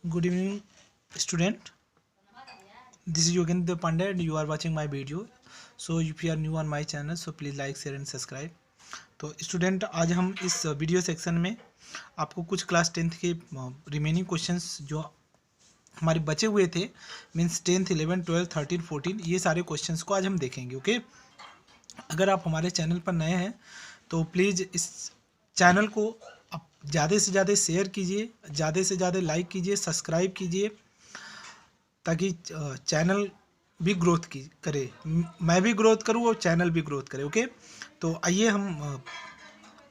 Good evening, student. This is Yogendra Pandey and you are watching my video. So if you are new on my channel, so please like, share and subscribe. तो student, आज हम इस video section में आपको कुछ class 10th के remaining questions जो हमारे बचे हुए थे, मीन्स 10th 11 12 13 14, ये सारे क्वेश्चंस को आज हम देखेंगे। ओके, अगर आप हमारे चैनल पर नए हैं तो प्लीज़ इस चैनल को आप ज़्यादा से ज़्यादा शेयर कीजिए, ज़्यादा से ज़्यादा लाइक कीजिए, सब्सक्राइब कीजिए, ताकि चैनल भी ग्रोथ की करे, मैं भी ग्रोथ करूँ और चैनल भी ग्रोथ करे। ओके, तो आइए हम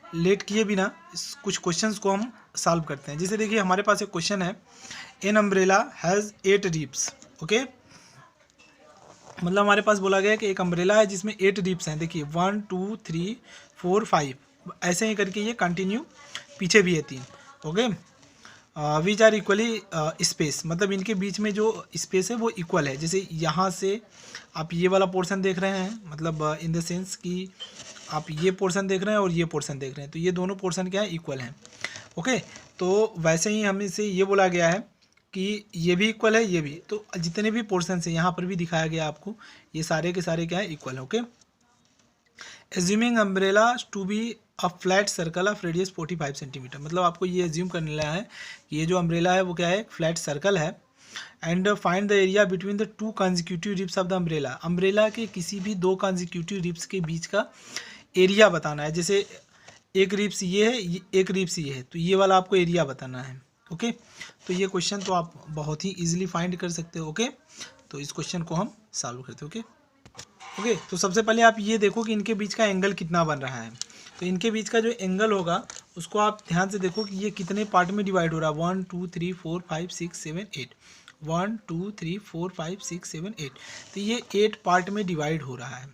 लेट किए बिना इस कुछ क्वेश्चंस को हम सॉल्व करते हैं। जैसे देखिए, हमारे पास एक क्वेश्चन है, an umbrella has 8 ribs. Okay, मतलब हमारे पास बोला गया है कि एक अम्ब्रेला है जिसमें 8 रिब्स हैं। देखिए 1 2 3 4 5, ऐसे ही करके ये कंटिन्यू, पीछे भी है 3। Okay, which are equally space, मतलब इनके बीच में जो स्पेस है वो इक्वल है। जैसे यहाँ से आप ये वाला पोर्शन देख रहे हैं, मतलब इन द सेंस कि आप ये पोर्शन देख रहे हैं और ये पोर्शन देख रहे हैं, तो ये दोनों पोर्शन क्या है, इक्वल हैं। ओके, तो वैसे ही हमें से ये बोला गया है कि ये भी इक्वल है, ये भी, तो जितने भी पोर्शन है यहाँ पर भी दिखाया गया आपको, ये सारे के सारे क्या है, इक्वल है। Okay, assuming umbrella to be a flat circle of radius 45 centimetre, मतलब आपको ये एज्यूम करने लगा है कि ये जो अम्ब्रेला है वो क्या है, एक फ्लैट सर्कल है। And find the area between the 2 consecutive ribs of the umbrella, umbrella के किसी भी 2 कंसेक्यूटिव रिब्स के बीच का एरिया बताना है। जैसे एक रिब्स ये है, एक रिब्स ये है, तो ये वाला आपको एरिया बताना है। ओके, तो ये क्वेश्चन तो आप बहुत ही ईजिली फाइंड कर सकते हो। ओके, तो इस क्वेश्चन को हम सॉल्व करते हैं। ओके, तो सबसे पहले आप ये देखो कि इनके बीच का एंगल कितना बन रहा है। तो इनके बीच का जो एंगल होगा उसको आप ध्यान से देखो कि ये कितने पार्ट में डिवाइड हो रहा है। 1 2 3 4 5 6 7 8, 1 2 3 4 5 6 7 8, तो ये 8 पार्ट में डिवाइड हो रहा है।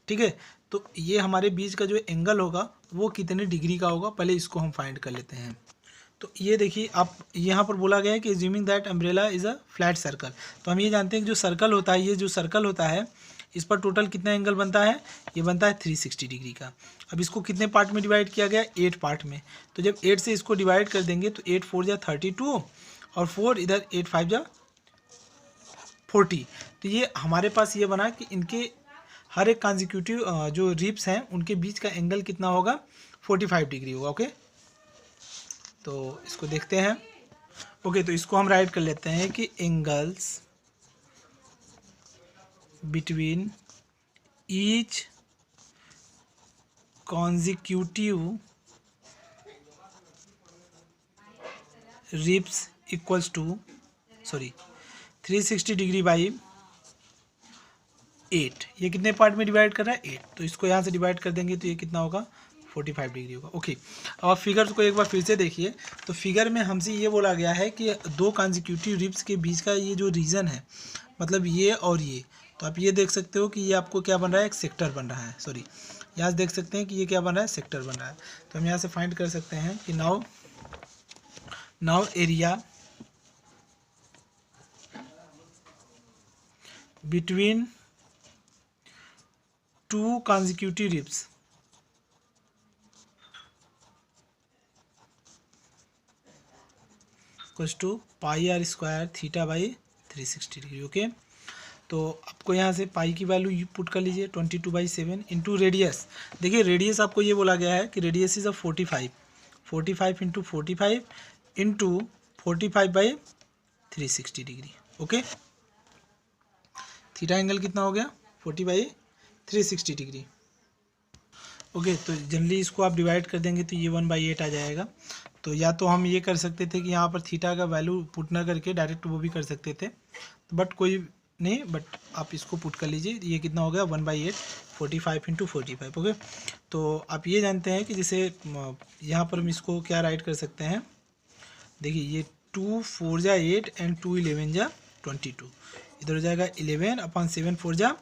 ठीक है, तो ये हमारे बीच का जो एंगल होगा वो कितने डिग्री का होगा, पहले इसको हम फाइंड कर लेते हैं। तो ये देखिए, आप यहाँ पर बोला गया है कि assuming that umbrella is a flat circle, तो हम ये जानते हैं कि जो सर्कल होता है, ये जो सर्कल होता है इस पर टोटल कितना एंगल बनता है, ये बनता है 360 डिग्री का। अब इसको कितने पार्ट में डिवाइड किया गया, 8 पार्ट में। तो जब 8 से इसको डिवाइड कर देंगे तो 8 4 जा 32 और 4 इधर 8 5 जा 40, तो ये हमारे पास ये बना कि इनके हर एक कॉन्जिक्यूटिव जो रिब्स हैं उनके बीच का एंगल कितना होगा, 45 डिग्री होगा। ओके, तो इसको देखते हैं। ओके, तो इसको हम राइट कर लेते हैं कि angles between each consecutive ribs equals to 360 degree by 8, ये कितने पार्ट में डिवाइड कर रहा है, 8, तो इसको यहाँ से डिवाइड कर देंगे तो ये कितना होगा, 45 डिग्री होगा। ओके, अब आप फिगर को एक बार फिर से देखिए। तो फिगर में हमसे ये बोला गया है कि 2 कॉन्जिक्यूटिव रिब्स के बीच का ये जो रीजन है, मतलब ये और ये, तो आप ये देख सकते हो कि ये आपको क्या बन रहा है, एक सेक्टर बन रहा है। यहाँ से देख सकते हैं कि ये क्या बन रहा है, सेक्टर बन रहा है। तो हम यहाँ से फाइंड कर सकते हैं कि now area between 2 consecutive ribs equals to pi r square theta by 360 degree. Okay, तो आपको यहाँ से पाई की वैल्यू पुट कर लीजिए 22/7 इंटू रेडियस। देखिए रेडियस आपको ये बोला गया है कि radius is 45 into 45 into 45/360 degree. Okay, theta angle कितना हो गया, 40/360 डिग्री। ओके, तो जनरली इसको आप डिवाइड कर देंगे तो ये 1/8 आ जाएगा। तो या तो हम ये कर सकते थे कि यहाँ पर थीटा का वैल्यू पुट ना करके डायरेक्ट वो भी कर सकते थे, बट कोई नहीं, बट आप इसको पुट कर लीजिए। ये कितना हो गया, 1/8, 45 इंटू 45। ओके, तो आप ये जानते हैं कि जैसे यहाँ पर हम इसको क्या राइट कर सकते हैं। देखिए ये 2 4 जा 8 एंड 2 11 जा 22, इधर हो जाएगा 11/7 4 जा,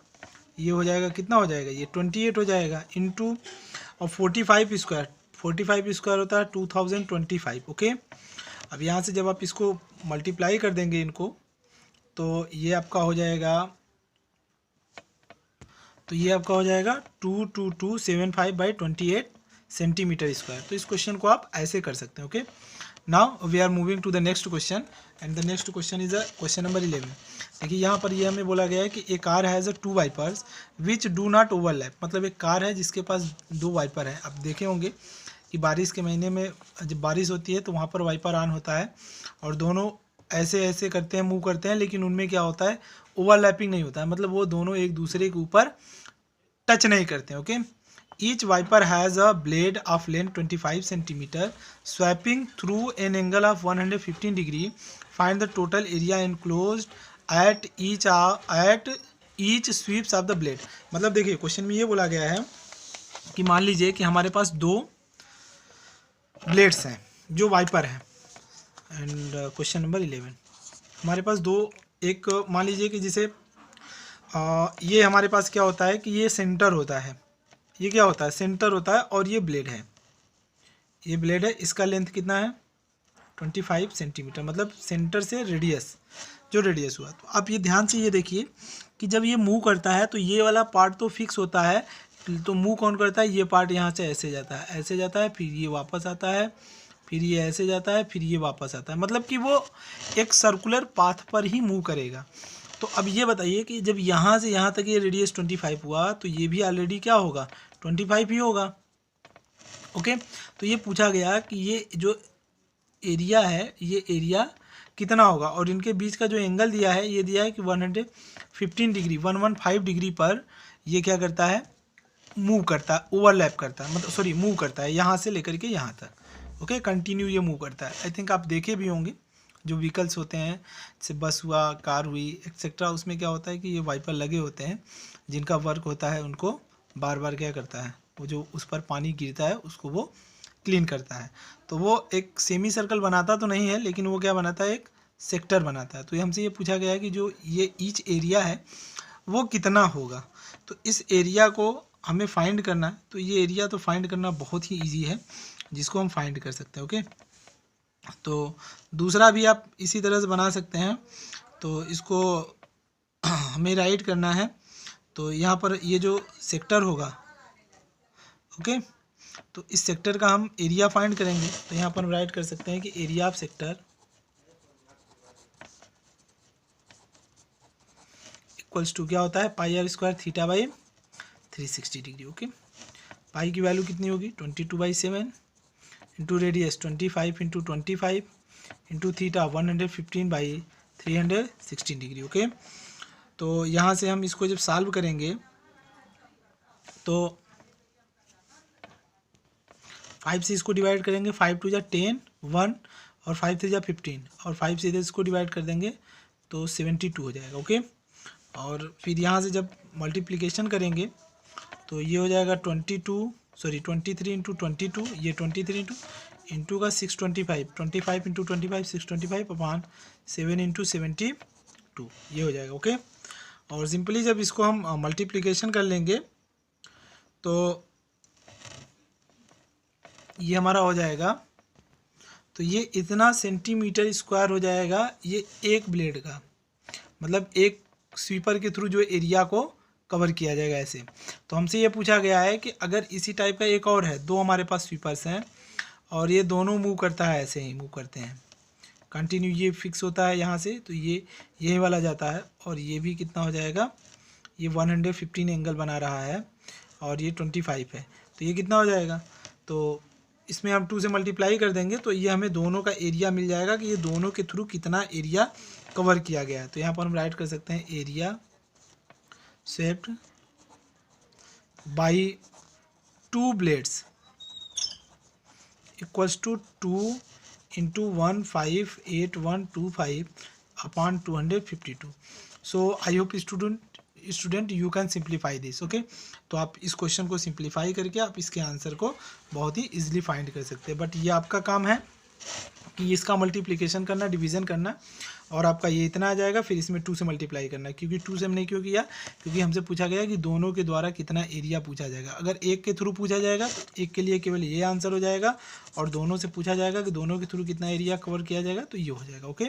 ये हो जाएगा कितना हो जाएगा, ये 28 हो जाएगा, इंटू और 45 स्क्वायर होता है 2025। ओके, अब यहाँ से जब आप इसको मल्टीप्लाई कर देंगे इनको, तो ये आपका हो जाएगा 2275/28 सेंटीमीटर स्क्वायर। तो इस क्वेश्चन को आप ऐसे कर सकते हैं। Okay, now we are moving to the next question and the next question is question number 11। देखिए यहाँ पर ये हमें बोला गया है कि a car has a 2 wipers which do not overlap. मतलब एक कार है जिसके पास 2 वाइपर है। अब देखे होंगे कि बारिश के महीने में जब बारिश होती है तो वहाँ पर वाइपर ऑन होता है और दोनों ऐसे ऐसे करते हैं, मूव करते हैं, लेकिन उनमें क्या होता है, ओवरलैपिंग नहीं होता है। मतलब वो दोनों एक दूसरे के ऊपर टच नहीं करते हैं। Okay, each wiper has a blade of length 25 centimetre swapping through an angle of 115 degree. Find the total area enclosed at each sweeps of the blade. मतलब देखिए क्वेश्चन में ये बोला गया है कि मान लीजिए कि हमारे पास 2 ब्लेड्स हैं जो वाइपर हैं। एंड क्वेश्चन नंबर 11 हमारे पास एक मान लीजिए कि जैसे ये हमारे पास क्या होता है कि ये सेंटर होता है, ये क्या होता है, सेंटर होता है, और ये ब्लेड है, ये ब्लेड है, इसका लेंथ कितना है 25 सेंटीमीटर। मतलब सेंटर से रेडियस, जो रेडियस हुआ। तो आप ये ध्यान से ये देखिए कि जब ये मूव करता है तो ये वाला पार्ट तो फिक्स होता है, तो मूव कौन करता है, ये पार्ट यहाँ से ऐसे जाता है, ऐसे जाता है, फिर ये वापस आता है, फिर ये ऐसे जाता है, फिर ये वापस आता है। मतलब कि वो एक सर्कुलर पाथ पर ही मूव करेगा। तो अब ये बताइए कि जब यहाँ से यहाँ तक ये रेडियस 25 हुआ तो ये भी ऑलरेडी क्या होगा, 25 ही होगा। ओके, तो ये पूछा गया कि ये जो एरिया है, ये एरिया कितना होगा, और इनके बीच का जो एंगल दिया है, ये दिया है कि 115 डिग्री 115 डिग्री पर ये क्या करता है, मूव करता है, ओवरलैप करता है, मतलब सॉरी मूव करता है यहाँ से लेकर के यहाँ तक। ओके, कंटिन्यू ये मूव करता है। आई थिंक आप देखे भी होंगे जो व्हीकल्स होते हैं, जैसे बस हुआ, कार हुई एक्सेट्रा, उसमें क्या होता है कि ये वाइपर लगे होते हैं जिनका वर्क होता है उनको बार बार क्या करता है, वो जो उस पर पानी गिरता है उसको वो क्लीन करता है। तो वो एक सेमी सर्कल बनाता तो नहीं है, लेकिन वो क्या बनाता है, एक सेक्टर बनाता है। तो ये हमसे ये पूछा गया है कि जो ये ईच एरिया है वो कितना होगा। तो इस एरिया को हमें फाइंड करना है। तो ये एरिया तो फाइंड करना बहुत ही ईजी है, जिसको हम फाइंड कर सकते हैं। ओके, तो दूसरा भी आप इसी तरह से बना सकते हैं। तो इसको हमें राइट करना है। तो यहाँ पर ये जो सेक्टर होगा, ओके, तो इस सेक्टर का हम एरिया फाइंड करेंगे। तो यहाँ पर हम राइट कर सकते हैं कि area of sector equals to क्या होता है, pi r square theta by 360 degree. Okay, pi की वैल्यू कितनी होगी 22/7 into radius 25 into 25 into theta 115/316 degree. Okay, तो यहाँ से हम इसको जब सॉल्व करेंगे तो 5 से इसको डिवाइड करेंगे, 5 2 जा 10 1 और 5 3 जा 15 और 5 से इधर इसको डिवाइड कर देंगे तो 72 हो जाएगा। ओके, और फिर यहाँ से जब मल्टीप्लिकेशन करेंगे तो ये हो जाएगा 23 इंटू 22, ये 23 इंटू का 625, 25 इंटू 25 625 अपॉन 7 इंटू 72, ये हो जाएगा। ओके, और सिंपली जब इसको हम मल्टीप्लिकेशन कर लेंगे तो ये हमारा हो जाएगा, तो ये इतना सेंटीमीटर स्क्वायर हो जाएगा ये एक ब्लेड का। मतलब एक स्वीपर के थ्रू जो एरिया को कवर किया जाएगा ऐसे। तो हमसे ये पूछा गया है कि अगर इसी टाइप का एक और है, 2 हमारे पास स्वीपर्स हैं और ये दोनों मूव करता है, ऐसे ही मूव करते हैं कंटिन्यू, ये फिक्स होता है यहाँ से, तो ये यही वाला जाता है, और ये भी कितना हो जाएगा, ये 115 एंगल बना रहा है और ये 25 है, तो ये कितना हो जाएगा, तो इसमें हम 2 से मल्टीप्लाई कर देंगे तो ये हमें दोनों का एरिया मिल जाएगा कि ये दोनों के थ्रू कितना एरिया कवर किया गया है। तो यहाँ पर हम राइट कर सकते हैं area swept by 2 blades equals to 2 into 158,125 upon 252। So I hope student you can simplify this. Okay, तो आप इस क्वेश्चन को सिंप्लीफाई करके आप इसके आंसर को बहुत ही इजीली फाइंड कर सकते हैं। बट ये आपका काम है कि इसका मल्टीप्लिकेशन करना, डिवीज़न करना, और आपका ये इतना आ जाएगा, फिर इसमें 2 से मल्टीप्लाई करना। क्योंकि 2 से हमने क्यों किया, क्योंकि हमसे पूछा गया कि दोनों के द्वारा कितना एरिया पूछा जाएगा। अगर एक के थ्रू पूछा जाएगा तो एक के लिए केवल ये आंसर हो जाएगा, और दोनों से पूछा जाएगा कि दोनों के थ्रू कितना एरिया कवर किया जाएगा तो ये हो जाएगा। ओके,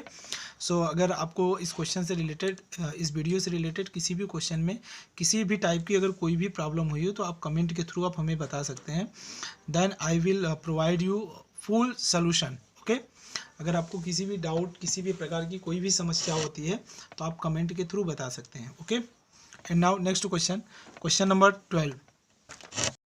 सो अगर आपको इस क्वेश्चन से रिलेटेड, इस वीडियो से रिलेटेड किसी भी क्वेश्चन में किसी भी टाइप की अगर कोई भी प्रॉब्लम हुई हो तो आप कमेंट के थ्रू आप हमें बता सकते हैं, then I will provide you full solution. Okay, अगर आपको किसी भी डाउट, किसी भी प्रकार की कोई भी समस्या होती है तो आप कमेंट के थ्रू बता सकते हैं। Okay, and now next question, question number 12।